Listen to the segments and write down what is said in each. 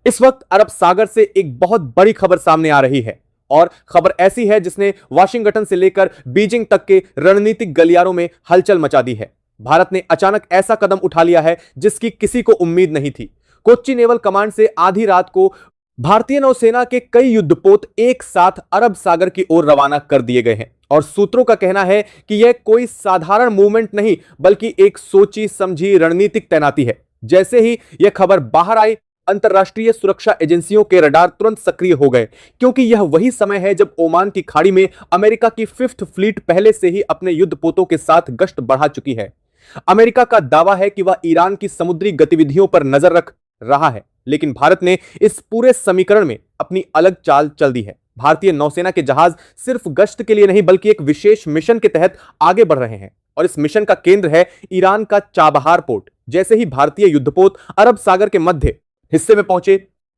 इस वक्त अरब सागर से एक बहुत बड़ी खबर सामने आ रही है और खबर ऐसी है जिसने वाशिंगटन से लेकर बीजिंग तक के रणनीतिक गलियारों में हलचल मचा दी है। भारत ने अचानक ऐसा कदम उठा लिया है जिसकी किसी को उम्मीद नहीं थी। कोच्चि नेवल कमांड से आधी रात को भारतीय नौसेना के कई युद्धपोत एक साथ अरब सागर की ओर रवाना कर दिए गए हैं और सूत्रों का कहना है कि यह कोई साधारण मूवमेंट नहीं बल्कि एक सोची समझी रणनीतिक तैनाती है। जैसे ही यह खबर बाहर आई, अंतरराष्ट्रीय सुरक्षा एजेंसियों के रडार तुरंत सक्रिय हो गए, क्योंकि यह वही समय है जब ओमान की खाड़ी में अमेरिका की 5th फ्लीट पहले से ही अपने युद्धपोतों के साथ गश्त बढ़ा चुकी है। अमेरिका का दावा है कि वह ईरान की समुद्री गतिविधियों पर नजर रख रहा है, लेकिन भारत ने इस पूरे समीकरण में अपनी अलग चाल चल दी है। भारतीय नौसेना के जहाज सिर्फ गश्त के लिए नहीं बल्कि एक विशेष मिशन के तहत आगे बढ़ रहे हैं और इस मिशन का केंद्र है ईरान का चाबहार पोर्ट। जैसे ही भारतीय युद्धपोत अरब सागर के मध्य हिस्से में पहुंचे,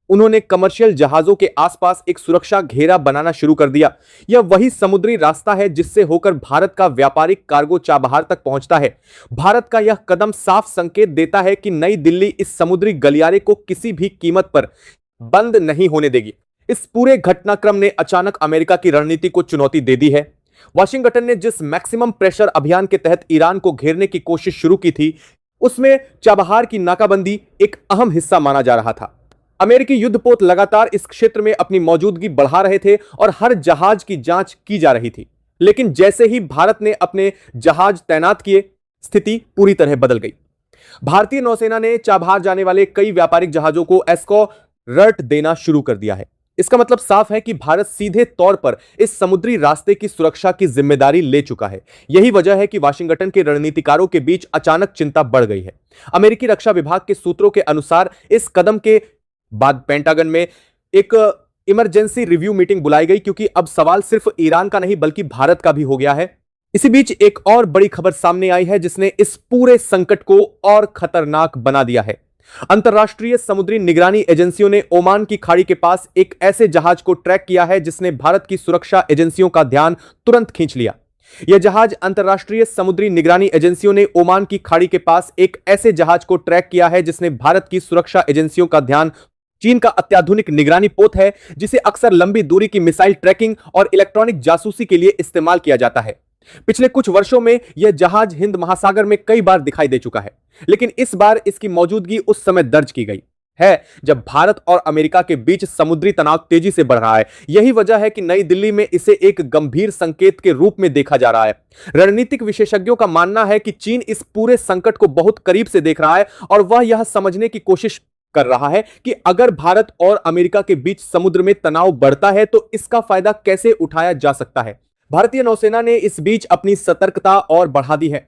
उन्होंने कमर्शियल जहाजों के आसपास एक सुरक्षा घेरा बनाना शुरू कर दिया। यह वही समुद्री रास्ता है जिससे होकर भारत का व्यापारिक कार्गो चाबहार तक पहुंचता है। भारत का यह कदम साफ संकेत देता है कि नई दिल्ली इस समुद्री गलियारे को किसी भी कीमत पर बंद नहीं होने देगी। इस पूरे घटनाक्रम ने अचानक अमेरिका की रणनीति को चुनौती दे दी है। वाशिंगटन ने जिस मैक्सिमम प्रेशर अभियान के तहत ईरान को घेरने की कोशिश शुरू की थी, उसमें चाबहार की नाकाबंदी एक अहम हिस्सा माना जा रहा था। अमेरिकी युद्धपोत लगातार इस क्षेत्र में अपनी मौजूदगी बढ़ा रहे थे और हर जहाज की जांच की जा रही थी। लेकिन जैसे ही भारत ने अपने जहाज तैनात किए, स्थिति पूरी तरह बदल गई। भारतीय नौसेना ने चाबहार जाने वाले कई व्यापारिक जहाजों को एस्कॉर्ट देना शुरू कर दिया है। इसका मतलब साफ है कि भारत सीधे तौर पर इस समुद्री रास्ते की सुरक्षा की जिम्मेदारी ले चुका है। यही वजह है कि वाशिंगटन के रणनीतिकारों के बीच अचानक चिंता बढ़ गई है। अमेरिकी रक्षा विभाग के सूत्रों के अनुसार इस कदम के बाद पेंटागन में एक इमरजेंसी रिव्यू मीटिंग बुलाई गई, क्योंकि अब सवाल सिर्फ ईरान का नहीं बल्कि भारत का भी हो गया है। इसी बीच एक और बड़ी खबर सामने आई है जिसने इस पूरे संकट को और खतरनाक बना दिया है। अंतरराष्ट्रीय समुद्री निगरानी एजेंसियों ने ओमान की खाड़ी के पास एक ऐसे जहाज को ट्रैक किया है जिसने भारत की सुरक्षा एजेंसियों का ध्यान तुरंत खींच लिया। यह जहाज अंतरराष्ट्रीय समुद्री निगरानी एजेंसियों ने ओमान की खाड़ी के पास एक ऐसे जहाज को ट्रैक किया है जिसने भारत की सुरक्षा एजेंसियों का ध्यान चीन का अत्याधुनिक निगरानी पोत है, जिसे अक्सर लंबी दूरी की मिसाइल ट्रैकिंग और इलेक्ट्रॉनिक जासूसी के लिए इस्तेमाल किया जाता है। पिछले कुछ वर्षों में यह जहाज हिंद महासागर में कई बार दिखाई दे चुका है, लेकिन इस बार इसकी मौजूदगी उस समय दर्ज की गई है जब भारत और अमेरिका के बीच समुद्री तनाव तेजी से बढ़ रहा है। यही वजह है कि नई दिल्ली में इसे एक गंभीर संकेत के रूप में देखा जा रहा है। रणनीतिक विशेषज्ञों का मानना है कि चीन इस पूरे संकट को बहुत करीब से देख रहा है और वह यह समझने की कोशिश कर रहा है कि अगर भारत और अमेरिका के बीच समुद्र में तनाव बढ़ता है तो इसका फायदा कैसे उठाया जा सकता है। भारतीय नौसेना ने इस बीच अपनी सतर्कता और बढ़ा दी है।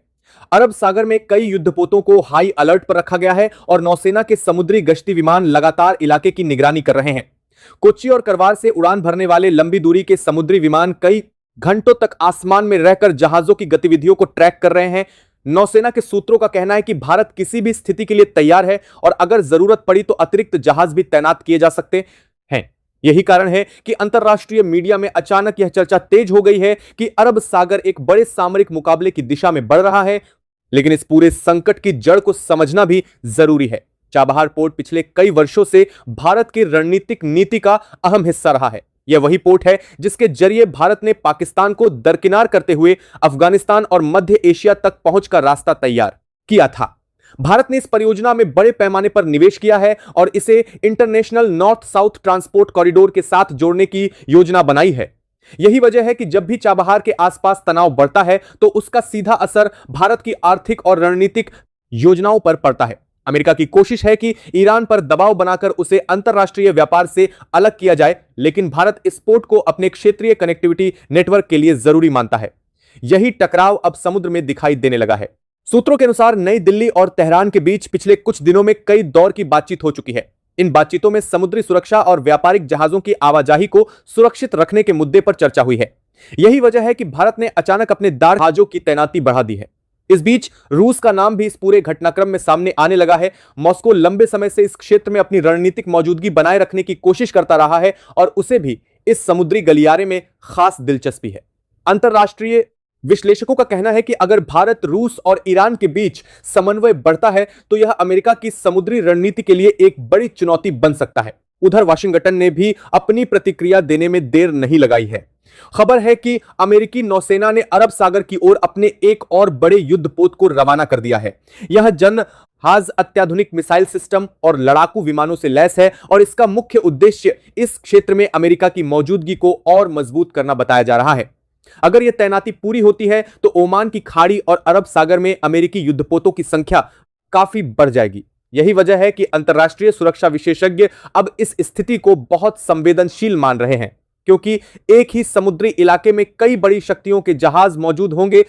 अरब सागर में कई युद्धपोतों को हाई अलर्ट पर रखा गया है और नौसेना के समुद्री गश्ती विमान लगातार इलाके की निगरानी कर रहे हैं। कोच्चि और करवार से उड़ान भरने वाले लंबी दूरी के समुद्री विमान कई घंटों तक आसमान में रहकर जहाजों की गतिविधियों को ट्रैक कर रहे हैं। नौसेना के सूत्रों का कहना है कि भारत किसी भी स्थिति के लिए तैयार है और अगर जरूरत पड़ी तो अतिरिक्त जहाज भी तैनात किए जा सकते हैं। यही कारण है कि अंतरराष्ट्रीय मीडिया में अचानक यह चर्चा तेज हो गई है कि अरब सागर एक बड़े सामरिक मुकाबले की दिशा में बढ़ रहा है। लेकिन इस पूरे संकट की जड़ को समझना भी जरूरी है। चाबहार पोर्ट पिछले कई वर्षों से भारत की रणनीतिक नीति का अहम हिस्सा रहा है। यह वही पोर्ट है जिसके जरिए भारत ने पाकिस्तान को दरकिनार करते हुए अफगानिस्तान और मध्य एशिया तक पहुंच का रास्ता तैयार किया था। भारत ने इस परियोजना में बड़े पैमाने पर निवेश किया है और इसे international north south transport corridor के साथ जोड़ने की योजना बनाई है। यही वजह है कि जब भी चाबहार के आसपास तनाव बढ़ता है तो उसका सीधा असर भारत की आर्थिक और रणनीतिक योजनाओं पर पड़ता है। अमेरिका की कोशिश है कि ईरान पर दबाव बनाकर उसे अंतरराष्ट्रीय व्यापार से अलग किया जाए, लेकिन भारत इस पोर्ट को अपने क्षेत्रीय कनेक्टिविटी नेटवर्क के लिए जरूरी मानता है। यही टकराव अब समुद्र में दिखाई देने लगा है। सूत्रों के अनुसार नई दिल्ली और तेहरान के बीच पिछले कुछ दिनों में कई दौर की बातचीत हो चुकी है। इन बातचीतों में समुद्री सुरक्षा और व्यापारिक जहाजों की आवाजाही को सुरक्षित रखने के मुद्दे पर चर्चा हुई है। यही वजह है कि भारत ने अचानक अपने दार जहाजों की तैनाती बढ़ा दी है। इस बीच रूस का नाम भी इस पूरे घटनाक्रम में सामने आने लगा है। मॉस्को लंबे समय से इस क्षेत्र में अपनी रणनीतिक मौजूदगी बनाए रखने की कोशिश करता रहा है और उसे भी इस समुद्री गलियारे में खास दिलचस्पी है। अंतरराष्ट्रीय विश्लेषकों का कहना है कि अगर भारत, रूस और ईरान के बीच समन्वय बढ़ता है तो यह अमेरिका की समुद्री रणनीति के लिए एक बड़ी चुनौती बन सकता है। उधर वाशिंगटन ने भी अपनी प्रतिक्रिया देने में देर नहीं लगाई है। खबर है कि अमेरिकी नौसेना ने अरब सागर की ओर अपने एक और बड़े युद्धपोत को रवाना कर दिया है। यह जहाज अत्याधुनिक मिसाइल सिस्टम और लड़ाकू विमानों से लैस है और इसका मुख्य उद्देश्य इस क्षेत्र में अमेरिका की मौजूदगी को और मजबूत करना बताया जा रहा है। अगर यह तैनाती पूरी होती है तो ओमान की खाड़ी और अरब सागर में अमेरिकी युद्धपोतों की संख्या काफी बढ़ जाएगी। यही वजह है कि अंतर्राष्ट्रीय सुरक्षा विशेषज्ञ अब इस स्थिति को बहुत संवेदनशील मान रहे हैं, क्योंकि एक ही समुद्री इलाके में कई बड़ी शक्तियों के जहाज मौजूद होंगे।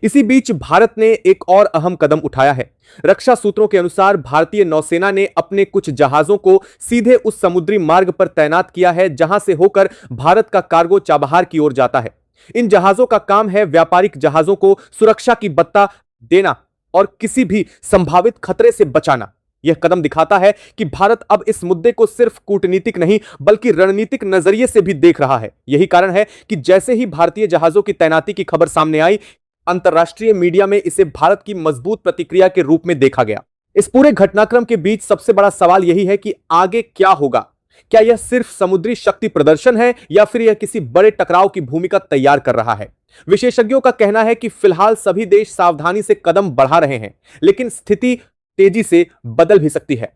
इसी बीच भारत ने एक और अहम कदम उठाया है। रक्षा सूत्रों के अनुसार भारतीय नौसेना ने अपने कुछ जहाजों को सीधे उस समुद्री मार्ग पर तैनात किया है जहां से होकर भारत का कार्गो चाबहार की ओर जाता है। इन जहाजों का काम है व्यापारिक जहाजों को सुरक्षा की बत्ता देना और किसी भी संभावित खतरे से बचाना। यह कदम दिखाता है कि भारत अब इस मुद्दे को सिर्फ कूटनीतिक नहीं बल्कि रणनीतिक नजरिए से भी देख रहा है। यही कारण है कि जैसे ही भारतीय जहाजों की तैनाती की खबर सामने आई, अंतर्राष्ट्रीय मीडिया में इसे भारत की मजबूत प्रतिक्रिया के रूप में देखा गया। इस पूरे घटनाक्रम के बीच सबसे बड़ा सवाल यही है कि आगे क्या होगा। क्या यह सिर्फ समुद्री शक्ति प्रदर्शन है या फिर यह किसी बड़े टकराव की भूमिका तैयार कर रहा है? विशेषज्ञों का कहना है कि फिलहाल सभी देश सावधानी से कदम बढ़ा रहे हैं, लेकिन स्थिति तेजी से बदल भी सकती है।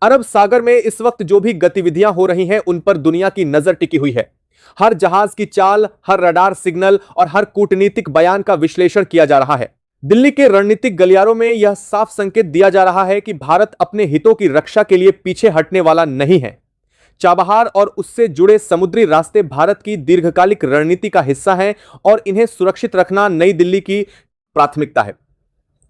अरब सागर में इस वक्त जो भी गतिविधियां हो रही हैं, उन पर दुनिया की नजर टिकी हुई है। हर जहाज की चाल, हर रडार सिग्नल और हर कूटनीतिक बयान का विश्लेषण किया जा रहा है। दिल्ली के रणनीतिक गलियारों में यह साफ संकेत दिया जा रहा है कि भारत अपने हितों की रक्षा के लिए पीछे हटने वाला नहीं है। चाबहार और उससे जुड़े समुद्री रास्ते भारत की दीर्घकालिक रणनीति का हिस्सा हैं और इन्हें सुरक्षित रखना नई दिल्ली की प्राथमिकता है।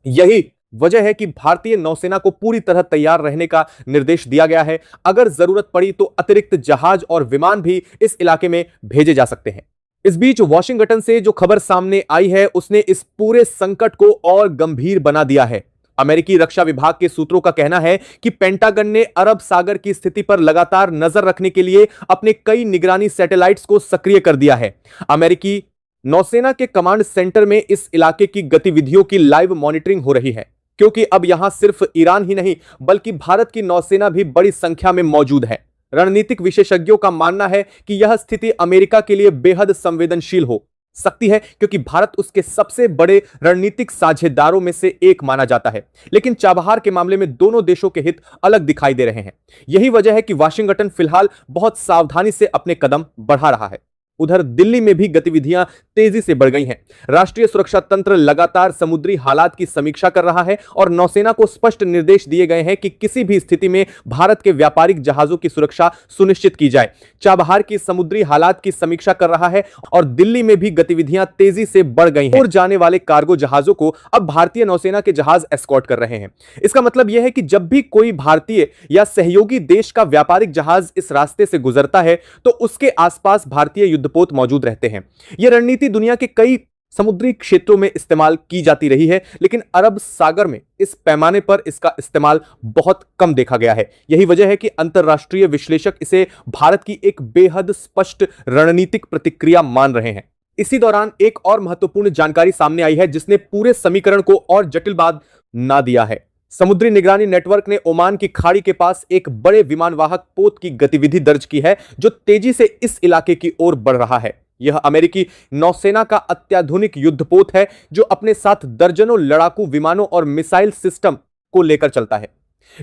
यही वजह है कि भारतीय नौसेना को पूरी तरह तैयार रहने का निर्देश दिया गया है। अगर जरूरत पड़ी तो अतिरिक्त जहाज और विमान भी इस इलाके में भेजे जा सकते हैं। इस बीच वाशिंगटन से जो खबर सामने आई है, उसने इस पूरे संकट को और गंभीर बना दिया है। अमेरिकी रक्षा विभाग के सूत्रों का कहना है कि पेंटागन ने अरब सागर की स्थिति पर लगातार नजर रखने के लिए अपने कई निगरानी सैटेलाइट्स को सक्रिय कर दिया है। अमेरिकी नौसेना के कमांड सेंटर में इस इलाके की गतिविधियों की लाइव मॉनिटरिंग हो रही है, क्योंकि अब यहां सिर्फ ईरान ही नहीं बल्कि भारत की नौसेना भी बड़ी संख्या में मौजूद है। रणनीतिक विशेषज्ञों का मानना है कि यह स्थिति अमेरिका के लिए बेहद संवेदनशील हो सकती है, क्योंकि भारत उसके सबसे बड़े रणनीतिक साझेदारों में से एक माना जाता है। लेकिन चाबहार के मामले में दोनों देशों के हित अलग दिखाई दे रहे हैं। यही वजह है कि वाशिंगटन फिलहाल बहुत सावधानी से अपने कदम बढ़ा रहा है। उधर दिल्ली में भी गतिविधियां तेजी से बढ़ गई हैं। राष्ट्रीय सुरक्षा तंत्र लगातार समुद्री हालात की समीक्षा कर रहा है और नौसेना को स्पष्ट निर्देश दिए गए हैं कि किसी भी स्थिति में भारत के व्यापारिक जहाजों की सुरक्षा सुनिश्चित की जाए। चाबहार की समुद्री हालात की समीक्षा कर रहा है और दिल्ली में भी गतिविधियां तेजी से बढ़ गई हैं और जाने वाले कार्गो जहाजों को अब भारतीय नौसेना के जहाज एस्कॉर्ट कर रहे हैं। इसका मतलब यह है कि जब भी कोई भारतीय या सहयोगी देश का व्यापारिक जहाज इस रास्ते से गुजरता है तो उसके आसपास भारतीय युद्धपोत मौजूद रहते हैं। यह रणनीति दुनिया के कई समुद्री क्षेत्रों में इस्तेमाल की जाती रही है, लेकिन अरब सागर में इस पैमाने पर इसका इस्तेमाल बहुत कम देखा गया है। यही वजह है कि अंतर्राष्ट्रीय विश्लेषक इसे भारत की एक बेहद स्पष्ट रणनीतिक प्रतिक्रिया मान रहे हैं। इसी दौरान एक और महत्वपूर्ण जानकारी सामने आई है जिसने पूरे समीकरण को और जटिल बना दिया है। समुद्री निगरानी नेटवर्क ने ओमान की खाड़ी के पास एक बड़े विमानवाहक पोत की गतिविधि दर्ज की है जो तेजी से इस इलाके की ओर बढ़ रहा है। यह अमेरिकी नौसेना का अत्याधुनिक युद्धपोत है जो अपने साथ दर्जनों लड़ाकू विमानों और मिसाइल सिस्टम को लेकर चलता है।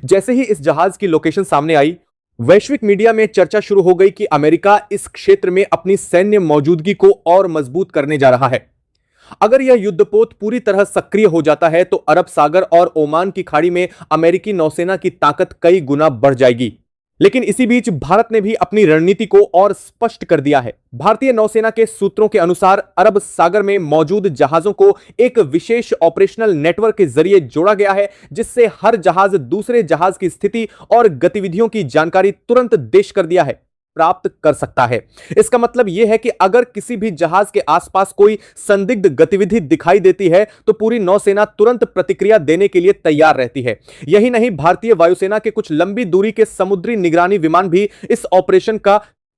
जैसे ही इस जहाज की लोकेशन सामने आई, वैश्विक मीडिया में चर्चा शुरू हो गई कि अमेरिका इस क्षेत्र में अपनी सैन्य मौजूदगी को और मजबूत करने जा रहा है। अगर यह युद्धपोत पूरी तरह सक्रिय हो जाता है तो अरब सागर और ओमान की खाड़ी में अमेरिकी नौसेना की ताकत कई गुना बढ़ जाएगी। लेकिन इसी बीच भारत ने भी अपनी रणनीति को और स्पष्ट कर दिया है। भारतीय नौसेना के सूत्रों के अनुसार अरब सागर में मौजूद जहाजों को एक विशेष ऑपरेशनल नेटवर्क के जरिए जोड़ा गया है, जिससे हर जहाज दूसरे जहाज की स्थिति और गतिविधियों की जानकारी तुरंत देश कर दिया है प्राप्त कर सकता है। इसका मतलब यह है कि अगर किसी भी जहाज के आसपास कोई संदिग्ध गतिविधि दिखाई देती है तो पूरी नौसेना तुरंत प्रतिक्रिया देने के लिए तैयार रहती है। यही नहीं, भारतीय वायुसेना के कुछ लंबी दूरी के समुद्री निगरानी विमान भी इस ऑपरेशन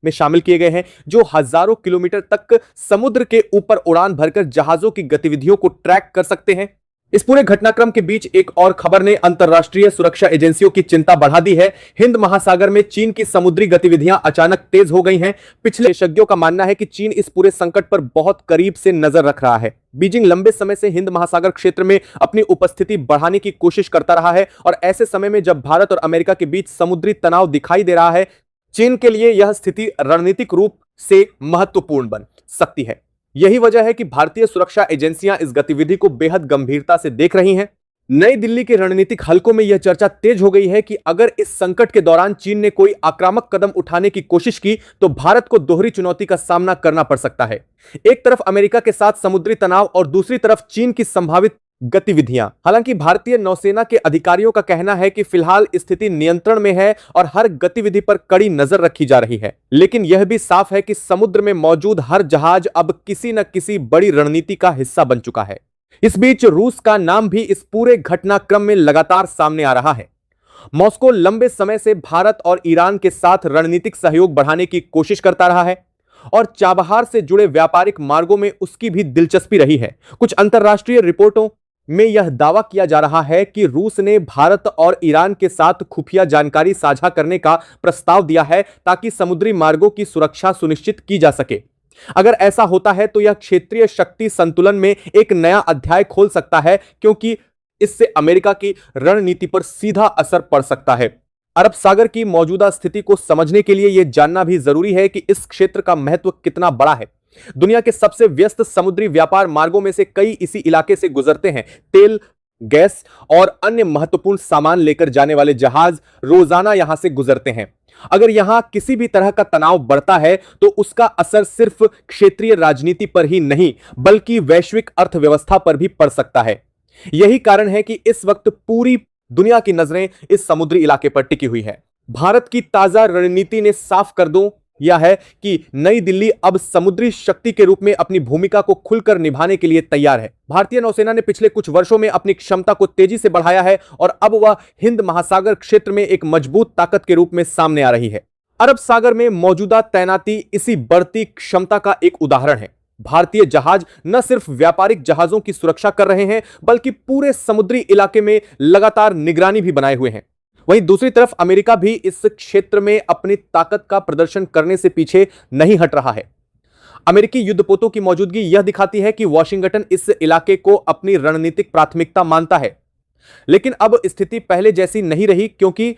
में शामिल किए गए हैं, जो हजारों किलोमीटर तक समुद्र के ऊपर उड़ान भरकर जहाजों की गतिविधियों को ट्रैक कर सकते हैं। इस पूरे घटनाक्रम के बीच एक और खबर ने अंतरराष्ट्रीय सुरक्षा एजेंसियों की चिंता बढ़ा दी है। हिंद महासागर में चीन की समुद्री गतिविधियां अचानक तेज हो गई हैं। पिछले विशेषज्ञों का मानना है कि चीन इस पूरे संकट पर बहुत करीब से नजर रख रहा है। बीजिंग लंबे समय से हिंद महासागर क्षेत्र में अपनी उपस्थिति बढ़ाने की कोशिश करता रहा है और ऐसे समय में जब भारत और अमेरिका के बीच समुद्री तनाव दिखाई दे रहा है, चीन के लिए यह स्थिति रणनीतिक रूप से महत्वपूर्ण बन सकती है। यही वजह है कि भारतीय सुरक्षा एजेंसियां इस गतिविधि को बेहद गंभीरता से देख रही हैं। नई दिल्ली के रणनीतिक हलकों में यह चर्चा तेज हो गई है कि अगर इस संकट के दौरान चीन ने कोई आक्रामक कदम उठाने की कोशिश की तो भारत को दोहरी चुनौती का सामना करना पड़ सकता है। एक तरफ अमेरिका के साथ समुद्री तनाव और दूसरी तरफ चीन की संभावित गतिविधियां। हालांकि भारतीय नौसेना के अधिकारियों का कहना है कि फिलहाल स्थिति नियंत्रण में है और हर गतिविधि पर कड़ी नजर रखी जा रही है, लेकिन यह भी साफ है कि समुद्र में मौजूद हर जहाज अब किसी न किसी बड़ी रणनीति का हिस्सा बन चुका है। इस बीच रूस का नाम भी इस पूरे घटनाक्रम में लगातार सामने आ रहा है। मॉस्को लंबे समय से भारत और ईरान के साथ रणनीतिक सहयोग बढ़ाने की कोशिश करता रहा है और चाबहार से जुड़े व्यापारिक मार्गों में उसकी भी दिलचस्पी रही है। कुछ अंतरराष्ट्रीय रिपोर्टों में यह दावा किया जा रहा है कि रूस ने भारत और ईरान के साथ खुफिया जानकारी साझा करने का प्रस्ताव दिया है ताकि समुद्री मार्गों की सुरक्षा सुनिश्चित की जा सके। अगर ऐसा होता है तो यह क्षेत्रीय शक्ति संतुलन में एक नया अध्याय खोल सकता है, क्योंकि इससे अमेरिका की रणनीति पर सीधा असर पड़ सकता है। अरब सागर की मौजूदा स्थिति को समझने के लिए यह जानना भी जरूरी है कि इस क्षेत्र का महत्व कितना बड़ा है। दुनिया के सबसे व्यस्त समुद्री व्यापार मार्गों में से कई इसी इलाके से गुजरते हैं। तेल, गैस और अन्य महत्वपूर्ण सामान लेकर जाने वाले जहाज रोजाना यहां से गुजरते हैं। अगर यहां किसी भी तरह का तनाव बढ़ता है तो उसका असर सिर्फ क्षेत्रीय राजनीति पर ही नहीं बल्कि वैश्विक अर्थव्यवस्था पर भी पड़ सकता है। यही कारण है कि इस वक्त पूरी दुनिया की नजरें इस समुद्री इलाके पर टिकी हुई है। भारत की ताजा रणनीति ने साफ कर दो यह है कि नई दिल्ली अब समुद्री शक्ति के रूप में अपनी भूमिका को खुलकर निभाने के लिए तैयार है। भारतीय नौसेना ने पिछले कुछ वर्षों में अपनी क्षमता को तेजी से बढ़ाया है और अब वह हिंद महासागर क्षेत्र में एक मजबूत ताकत के रूप में सामने आ रही है। अरब सागर में मौजूदा तैनाती इसी बढ़ती क्षमता का एक उदाहरण है। भारतीय जहाज न सिर्फ व्यापारिक जहाजों की सुरक्षा कर रहे हैं बल्कि पूरे समुद्री इलाके में लगातार निगरानी भी बनाए हुए हैं। वहीं दूसरी तरफ अमेरिका भी इस क्षेत्र में अपनी ताकत का प्रदर्शन करने से पीछे नहीं हट रहा है। अमेरिकी युद्धपोतों की मौजूदगी यह दिखाती है कि वॉशिंगटन इस इलाके को अपनी रणनीतिक प्राथमिकता मानता है। लेकिन अब स्थिति पहले जैसी नहीं रही, क्योंकि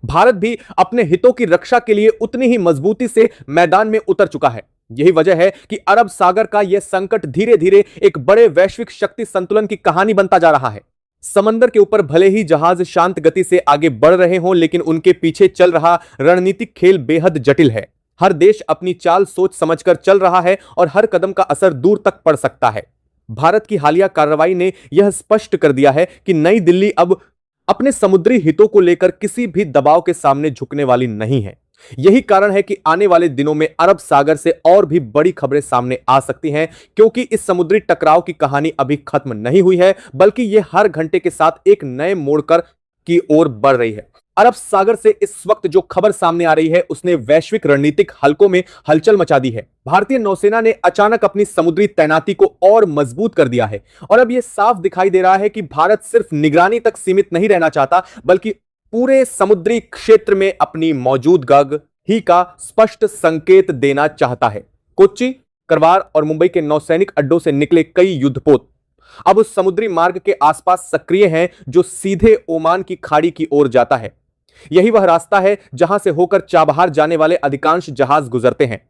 भारत भी अपने हितों की रक्षा के लिए उतनी ही मजबूती से मैदान में उतर चुका है। यही वजह है कि अरब सागर का यह संकट धीरे धीरे एक बड़े वैश्विक शक्ति संतुलन की कहानी बनता जा रहा है। समंदर के ऊपर भले ही जहाज शांत गति से आगे बढ़ रहे हों, लेकिन उनके पीछे चल रहा रणनीतिक खेल बेहद जटिल है। हर देश अपनी चाल सोच समझकर चल रहा है और हर कदम का असर दूर तक पड़ सकता है। भारत की हालिया कार्रवाई ने यह स्पष्ट कर दिया है कि नई दिल्ली अब अपने समुद्री हितों को लेकर किसी भी दबाव के सामने झुकने वाली नहीं है। यही कारण है कि आने वाले दिनों में अरब सागर से और भी बड़ी खबरें सामने आ सकती हैं, क्योंकि इस समुद्री टकराव की कहानी अभी खत्म नहीं हुई है बल्कि यह हर घंटे के साथ एक नए मोड़ की ओर बढ़ रही है। अरब सागर से इस वक्त जो खबर सामने आ रही है उसने वैश्विक रणनीतिक हलकों में हलचल मचा दी है। भारतीय नौसेना ने अचानक अपनी समुद्री तैनाती को और मजबूत कर दिया है और अब यह साफ दिखाई दे रहा है कि भारत सिर्फ निगरानी तक सीमित नहीं रहना चाहता बल्कि पूरे समुद्री क्षेत्र में अपनी मौजूदगी का स्पष्ट संकेत देना चाहता है। कोच्चि, करवार और मुंबई के नौसैनिक अड्डों से निकले कई युद्धपोत अब उस समुद्री मार्ग के आसपास सक्रिय हैं जो सीधे ओमान की खाड़ी की ओर जाता है। यही वह रास्ता है जहां से होकर चाबहार जाने वाले अधिकांश जहाज गुजरते हैं।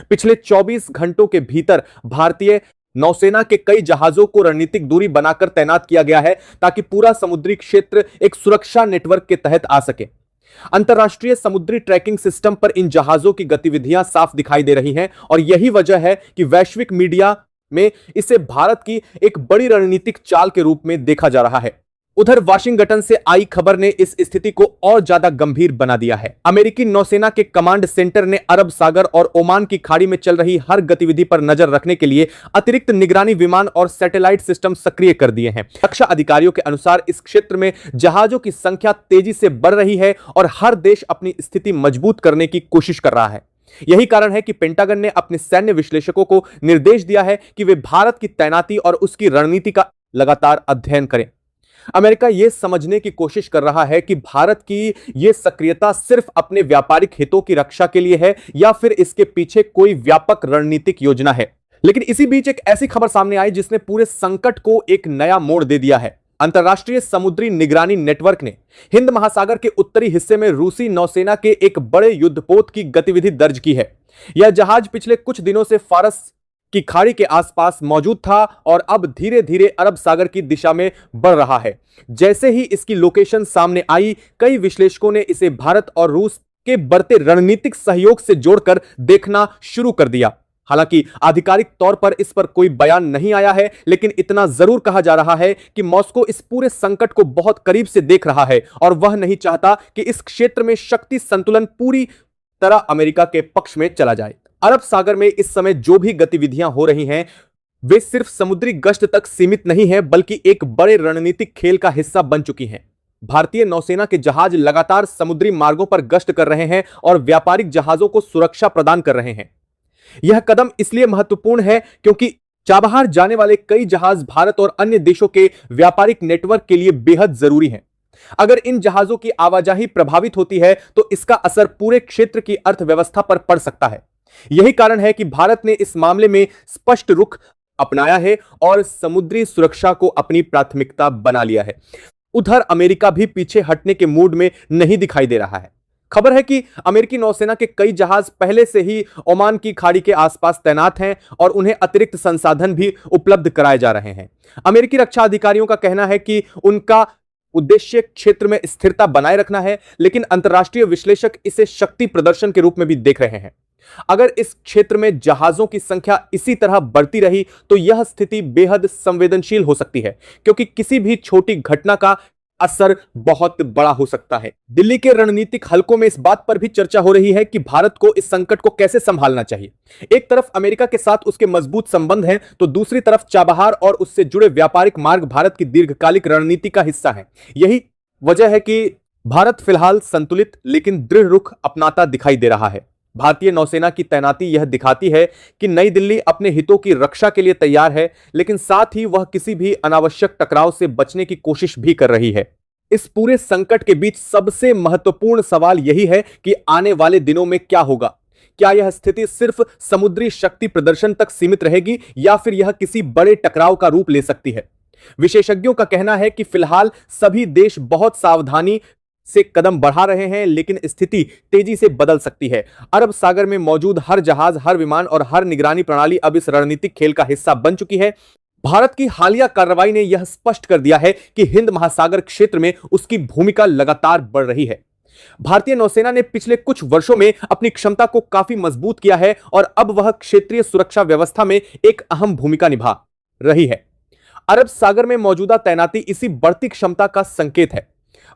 पिछले 24 घंटों के भीतर भारतीय नौसेना के कई जहाजों को रणनीतिक दूरी बनाकर तैनात किया गया है ताकि पूरा समुद्री क्षेत्र एक सुरक्षा नेटवर्क के तहत आ सके। अंतरराष्ट्रीय समुद्री ट्रैकिंग सिस्टम पर इन जहाजों की गतिविधियां साफ दिखाई दे रही हैं और यही वजह है कि वैश्विक मीडिया में इसे भारत की एक बड़ी रणनीतिक चाल के रूप में देखा जा रहा है। उधर वाशिंगटन से आई खबर ने इस स्थिति को और ज्यादा गंभीर बना दिया है। अमेरिकी नौसेना के कमांड सेंटर ने अरब सागर और ओमान की खाड़ी में चल रही हर गतिविधि पर नजर रखने के लिए अतिरिक्त निगरानी विमान और सैटेलाइट सिस्टम सक्रिय कर दिए हैं। रक्षा अधिकारियों के अनुसार इस क्षेत्र में जहाजों की संख्या तेजी से बढ़ रही है और हर देश अपनी स्थिति मजबूत करने की कोशिश कर रहा है। यही कारण है कि पेंटागन ने अपने सैन्य विश्लेषकों को निर्देश दिया है कि वे भारत की तैनाती और उसकी रणनीति का लगातार अध्ययन करें। अमेरिका यह समझने की कोशिश कर रहा है कि भारत की यह सक्रियता सिर्फ अपने व्यापारिक हितों की रक्षा के लिए है या फिर इसके पीछे कोई व्यापक रणनीतिक योजना है। लेकिन इसी बीच एक ऐसी खबर सामने आई जिसने पूरे संकट को एक नया मोड़ दे दिया है। अंतरराष्ट्रीय समुद्री निगरानी नेटवर्क ने हिंद महासागर के उत्तरी हिस्से में रूसी नौसेना के एक बड़े युद्धपोत की गतिविधि दर्ज की है। यह जहाज पिछले कुछ दिनों से फारस की खाड़ी के आसपास मौजूद था और अब धीरे धीरे अरब सागर की दिशा में बढ़ रहा है। जैसे ही इसकी लोकेशन सामने आई, कई विश्लेषकों ने इसे भारत और रूस के बढ़ते रणनीतिक सहयोग से जोड़कर देखना शुरू कर दिया। हालांकि आधिकारिक तौर पर इस पर कोई बयान नहीं आया है, लेकिन इतना जरूर कहा जा रहा है कि मॉस्को इस पूरे संकट को बहुत करीब से देख रहा है और वह नहीं चाहता कि इस क्षेत्र में शक्ति संतुलन पूरी तरह अमेरिका के पक्ष में चला जाए। अरब सागर में इस समय जो भी गतिविधियां हो रही हैं, वे सिर्फ समुद्री गश्त तक सीमित नहीं है, बल्कि एक बड़े रणनीतिक खेल का हिस्सा बन चुकी हैं। भारतीय नौसेना के जहाज लगातार समुद्री मार्गों पर गश्त कर रहे हैं और व्यापारिक जहाजों को सुरक्षा प्रदान कर रहे हैं। यह कदम इसलिए महत्वपूर्ण है क्योंकि चाबहार जाने वाले कई जहाज भारत और अन्य देशों के व्यापारिक नेटवर्क के लिए बेहद जरूरी हैं। अगर इन जहाजों की आवाजाही प्रभावित होती है तो इसका असर पूरे क्षेत्र की अर्थव्यवस्था पर पड़ सकता है। यही कारण है कि भारत ने इस मामले में स्पष्ट रुख अपनाया है और समुद्री सुरक्षा को अपनी प्राथमिकता बना लिया है। उधर अमेरिका भी पीछे हटने के मूड में नहीं दिखाई दे रहा है। खबर है कि अमेरिकी नौसेना के कई जहाज पहले से ही ओमान की खाड़ी के आसपास तैनात हैं और उन्हें अतिरिक्त संसाधन भी उपलब्ध कराए जा रहे हैं। अमेरिकी रक्षा अधिकारियों का कहना है कि उनका उद्देश्य क्षेत्र में स्थिरता बनाए रखना है, लेकिन अंतर्राष्ट्रीय विश्लेषक इसे शक्ति प्रदर्शन के रूप में भी देख रहे हैं। अगर इस क्षेत्र में जहाजों की संख्या इसी तरह बढ़ती रही तो यह स्थिति बेहद संवेदनशील हो सकती है, क्योंकि किसी भी छोटी घटना का असर बहुत बड़ा हो सकता है। दिल्ली के रणनीतिक हलकों में इस बात पर भी चर्चा हो रही है कि भारत को इस संकट को कैसे संभालना चाहिए। एक तरफ अमेरिका के साथ उसके मजबूत संबंध हैं, तो दूसरी तरफ चाबहार और उससे जुड़े व्यापारिक मार्ग भारत की दीर्घकालिक रणनीति का हिस्सा हैं। यही वजह है कि भारत फिलहाल संतुलित लेकिन दृढ़ रुख अपनाता दिखाई दे रहा है। भारतीय नौसेना की तैनाती यह दिखाती है कि नई दिल्ली अपने हितों की रक्षा के लिए तैयार है, लेकिन साथ ही वह किसी भी अनावश्यक टकराव से बचने की कोशिश भी कर रही है। इस पूरे संकट के बीच सबसे महत्वपूर्ण सवाल यही है कि आने वाले दिनों में क्या होगा। क्या यह स्थिति सिर्फ समुद्री शक्ति प्रदर्शन तक सीमित रहेगी या फिर यह किसी बड़े टकराव का रूप ले सकती है। विशेषज्ञों का कहना है कि फिलहाल सभी देश बहुत सावधानी से कदम बढ़ा रहे हैं, लेकिन स्थिति तेजी से बदल सकती है। अरब सागर में मौजूद हर जहाज, हर विमान और हर निगरानी प्रणाली अब इस रणनीतिक खेल का हिस्सा बन चुकी है। भारत की हालिया कार्रवाई ने यह स्पष्ट कर दिया है कि हिंद महासागर क्षेत्र में उसकी भूमिका लगातार बढ़ रही है। भारतीय नौसेना ने पिछले कुछ वर्षों में अपनी क्षमता को काफी मजबूत किया है और अब वह क्षेत्रीय सुरक्षा व्यवस्था में एक अहम भूमिका निभा रही है। अरब सागर में मौजूदा तैनाती इसी बढ़ती क्षमता का संकेत है।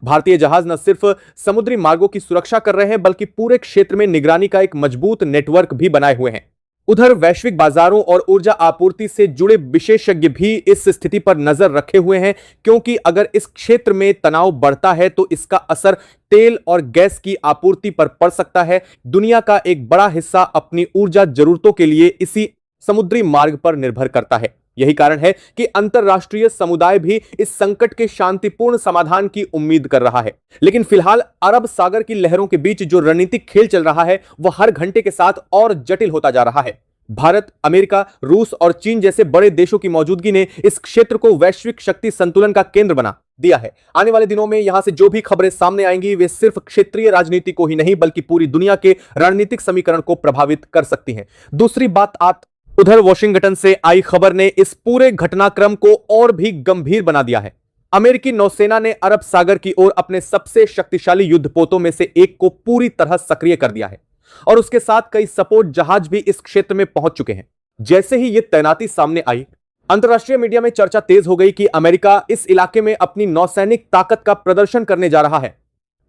भारतीय जहाज न सिर्फ समुद्री मार्गों की सुरक्षा कर रहे हैं, बल्कि पूरे क्षेत्र में निगरानी का एक मजबूत नेटवर्क भी बनाए हुए हैं। उधर वैश्विक बाजारों और ऊर्जा आपूर्ति से जुड़े विशेषज्ञ भी इस स्थिति पर नजर रखे हुए हैं, क्योंकि अगर इस क्षेत्र में तनाव बढ़ता है तो इसका असर तेल और गैस की आपूर्ति पर पड़ सकता है। दुनिया का एक बड़ा हिस्सा अपनी ऊर्जा जरूरतों के लिए इसी समुद्री मार्ग पर निर्भर करता है। यही कारण है कि अंतरराष्ट्रीय समुदाय भी इस संकट के शांतिपूर्ण समाधान की उम्मीद कर रहा है। लेकिन फिलहाल अरब सागर की लहरों के बीच जो रणनीतिक खेल चल रहा है वह हर घंटे के साथ और जटिल होता जा रहा है। भारत, अमेरिका, रूस और चीन जैसे बड़े देशों की मौजूदगी ने इस क्षेत्र को वैश्विक शक्ति संतुलन का केंद्र बना दिया है। आने वाले दिनों में यहां से जो भी खबरें सामने आएंगी वे सिर्फ क्षेत्रीय राजनीति को ही नहीं बल्कि पूरी दुनिया के रणनीतिक समीकरण को प्रभावित कर सकती हैं। दूसरी बात, उधर वॉशिंगटन से आई खबर ने इस पूरे घटनाक्रम को और भी गंभीर बना दिया है। अमेरिकी नौसेना ने अरब सागर की ओर अपने सबसे शक्तिशाली युद्धपोतों में से एक को पूरी तरह सक्रिय कर दिया है और उसके साथ कई सपोर्ट जहाज भी इस क्षेत्र में पहुंच चुके हैं। जैसे ही यह तैनाती सामने आई, अंतरराष्ट्रीय मीडिया में चर्चा तेज हो गई कि अमेरिका इस इलाके में अपनी नौसैनिक ताकत का प्रदर्शन करने जा रहा है।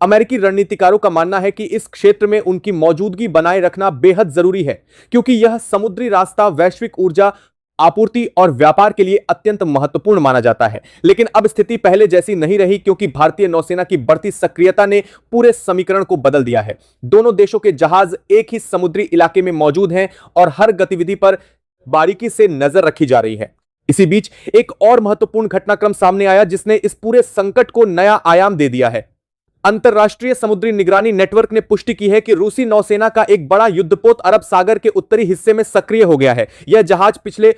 अमेरिकी रणनीतिकारों का मानना है कि इस क्षेत्र में उनकी मौजूदगी बनाए रखना बेहद जरूरी है, क्योंकि यह समुद्री रास्ता वैश्विक ऊर्जा आपूर्ति और व्यापार के लिए अत्यंत महत्वपूर्ण माना जाता है। लेकिन अब स्थिति पहले जैसी नहीं रही, क्योंकि भारतीय नौसेना की बढ़ती सक्रियता ने पूरे समीकरण को बदल दिया है। दोनों देशों के जहाज एक ही समुद्री इलाके में मौजूद हैं और हर गतिविधि पर बारीकी से नजर रखी जा रही है। इसी बीच एक और महत्वपूर्ण घटनाक्रम सामने आया जिसने इस पूरे संकट को नया आयाम दे दिया है। अंतरराष्ट्रीय समुद्री निगरानी नेटवर्क ने पुष्टि की है कि रूसी नौसेना का एक बड़ा युद्धपोत अरब सागर के उत्तरी हिस्से में सक्रिय हो गया है। यह जहाज पिछले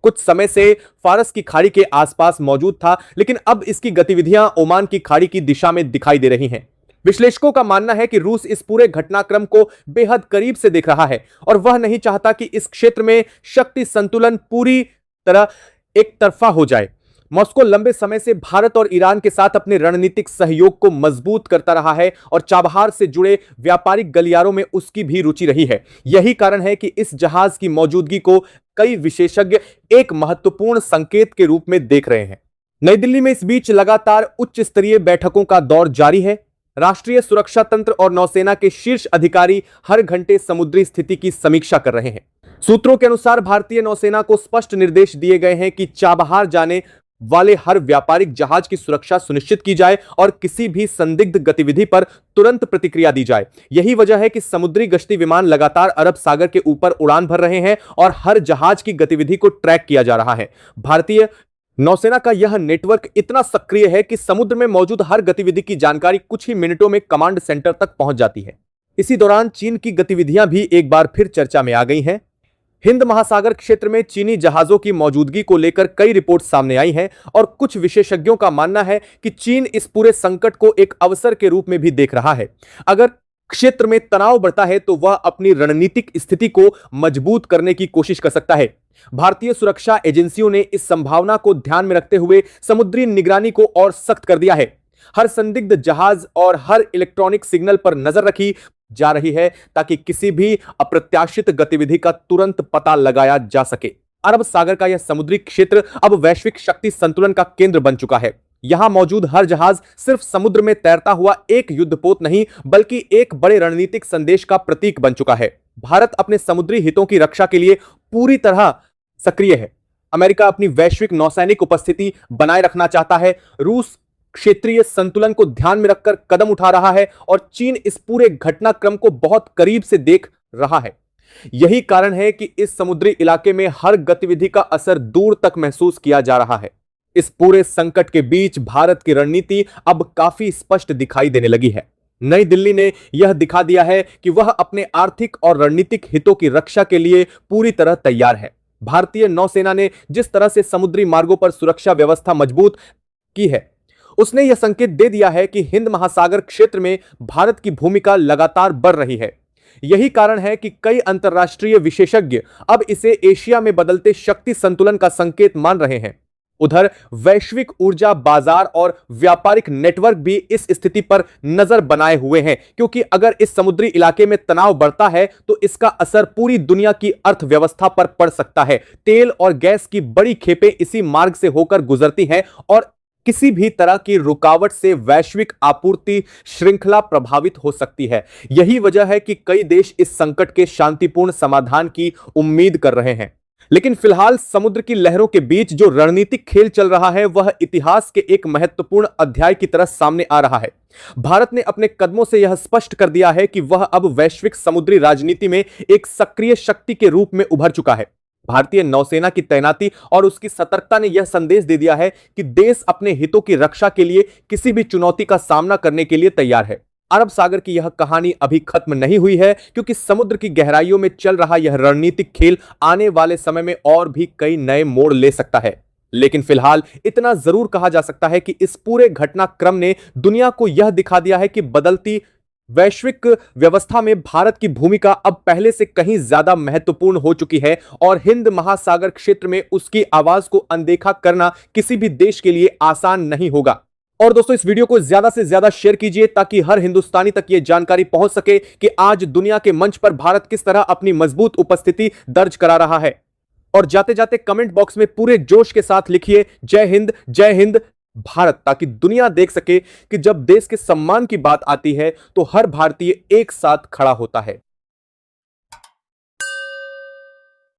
कुछ समय से फारस की खाड़ी के आसपास मौजूद था, लेकिन अब इसकी गतिविधियां ओमान की खाड़ी की दिशा में दिखाई दे रही हैं। विश्लेषकों का मानना है कि रूस इस पूरे घटनाक्रम को बेहद करीब से देख रहा है और वह नहीं चाहता कि इस क्षेत्र में शक्ति संतुलन पूरी तरह एक तरफा हो जाए। मॉस्को लंबे समय से भारत और ईरान के साथ अपने रणनीतिक सहयोग को मजबूत करता रहा है और चाबहार से जुड़े व्यापारिक गलियारों में उसकी भी रुचि रही है। यही कारण है कि इस जहाज की मौजूदगी को कई विशेषज्ञ एक महत्वपूर्ण संकेत के रूप में देख रहे हैं। नई दिल्ली में इस बीच लगातार उच्च स्तरीय बैठकों का दौर जारी है। राष्ट्रीय सुरक्षा तंत्र और नौसेना के शीर्ष अधिकारी हर घंटे समुद्री स्थिति की समीक्षा कर रहे हैं। सूत्रों के अनुसार भारतीय नौसेना को स्पष्ट निर्देश दिए गए हैं कि चाबहार जाने वाले हर व्यापारिक जहाज की सुरक्षा सुनिश्चित की जाए और किसी भी संदिग्ध गतिविधि पर तुरंत प्रतिक्रिया दी जाए। यही वजह है कि समुद्री गश्ती विमान लगातार अरब सागर के ऊपर उड़ान भर रहे हैं और हर जहाज की गतिविधि को ट्रैक किया जा रहा है। भारतीय नौसेना का यह नेटवर्क इतना सक्रिय है कि समुद्र में मौजूद हर गतिविधि की जानकारी कुछ ही मिनटों में कमांड सेंटर तक पहुंच जाती है। इसी दौरान चीन की गतिविधियां भी एक बार फिर चर्चा में आ गई हैं। हिंद महासागर क्षेत्र में चीनी जहाजों की मौजूदगी को लेकर कई रिपोर्ट सामने आई हैं और कुछ विशेषज्ञों का मानना है कि चीन इस पूरे संकट को एक अवसर के रूप में भी देख रहा है। अगर क्षेत्र में तनाव बढ़ता है तो वह अपनी रणनीतिक स्थिति को मजबूत करने की कोशिश कर सकता है। भारतीय सुरक्षा एजेंसियों ने इस संभावना को ध्यान में रखते हुए समुद्री निगरानी को और सख्त कर दिया है। हर संदिग्ध जहाज और हर इलेक्ट्रॉनिक सिग्नल पर नजर रखी जा रही है ताकि किसी भी अप्रत्याशित गतिविधि का तुरंत पता लगाया जा सके। अरब सागर का यह समुद्री क्षेत्र अब वैश्विक शक्ति संतुलन का केंद्र बन चुका है। यहां मौजूद हर जहाज सिर्फ समुद्र में तैरता हुआ एक युद्धपोत नहीं, बल्कि एक बड़े रणनीतिक संदेश का प्रतीक बन चुका है। भारत अपने समुद्री हितों की रक्षा के लिए पूरी तरह सक्रिय है। अमेरिका अपनी वैश्विक नौसैनिक उपस्थिति बनाए रखना चाहता है। रूस क्षेत्रीय संतुलन को ध्यान में रखकर कदम उठा रहा है और चीन इस पूरे घटनाक्रम को बहुत करीब से देख रहा है। यही कारण है कि इस समुद्री इलाके में हर गतिविधि का असर दूर तक महसूस किया जा रहा है। इस पूरे संकट के बीच भारत की रणनीति अब काफी स्पष्ट दिखाई देने लगी है। नई दिल्ली ने यह दिखा दिया है कि वह अपने आर्थिक और रणनीतिक हितों की रक्षा के लिए पूरी तरह तैयार है। भारतीय नौसेना ने जिस तरह से समुद्री मार्गों पर सुरक्षा व्यवस्था मजबूत की है, उसने यह संकेत दे दिया है कि हिंद महासागर क्षेत्र में भारत की भूमिका लगातार बढ़ रही है। यही कारण है कि कई अंतर्राष्ट्रीय विशेषज्ञ अब इसे एशिया में बदलते शक्ति संतुलन का संकेत मान रहे हैं। उधर वैश्विक ऊर्जा बाजार और व्यापारिक नेटवर्क भी इस स्थिति पर नजर बनाए हुए हैं, क्योंकि अगर इस समुद्री इलाके में तनाव बढ़ता है तो इसका असर पूरी दुनिया की अर्थव्यवस्था पर पड़ सकता है। तेल और गैस की बड़ी खेपें इसी मार्ग से होकर गुजरती हैं और किसी भी तरह की रुकावट से वैश्विक आपूर्ति श्रृंखला प्रभावित हो सकती है। यही वजह है कि कई देश इस संकट के शांतिपूर्ण समाधान की उम्मीद कर रहे हैं। लेकिन फिलहाल समुद्र की लहरों के बीच जो रणनीतिक खेल चल रहा है वह इतिहास के एक महत्वपूर्ण अध्याय की तरह सामने आ रहा है। भारत ने अपने कदमों से यह स्पष्ट कर दिया है कि वह अब वैश्विक समुद्री राजनीति में एक सक्रिय शक्ति के रूप में उभर चुका है। भारतीय नौसेना की तैनाती और उसकी सतर्कता ने यह संदेश दे दिया है कि देश अपने हितों की रक्षा के लिए किसी भी चुनौती का सामना करने के लिए तैयार है। अरब सागर की यह कहानी अभी खत्म नहीं हुई है, क्योंकि समुद्र की गहराइयों में चल रहा यह रणनीतिक खेल आने वाले समय में और भी कई नए मोड़ ले सकता है। लेकिन फिलहाल इतना जरूर कहा जा सकता है कि इस पूरे घटनाक्रम ने दुनिया को यह दिखा दिया है कि बदलती वैश्विक व्यवस्था में भारत की भूमिका अब पहले से कहीं ज्यादा महत्वपूर्ण हो चुकी है और हिंद महासागर क्षेत्र में उसकी आवाज को अनदेखा करना किसी भी देश के लिए आसान नहीं होगा। और दोस्तों, इस वीडियो को ज्यादा से ज्यादा शेयर कीजिए ताकि हर हिंदुस्तानी तक यह जानकारी पहुंच सके कि आज दुनिया के मंच पर भारत किस तरह अपनी मजबूत उपस्थिति दर्ज करा रहा है। और जाते जाते कमेंट बॉक्स में पूरे जोश के साथ लिखिए जय हिंद भारत, ताकि दुनिया देख सके कि जब देश के सम्मान की बात आती है तो हर भारतीय एक साथ खड़ा होता है।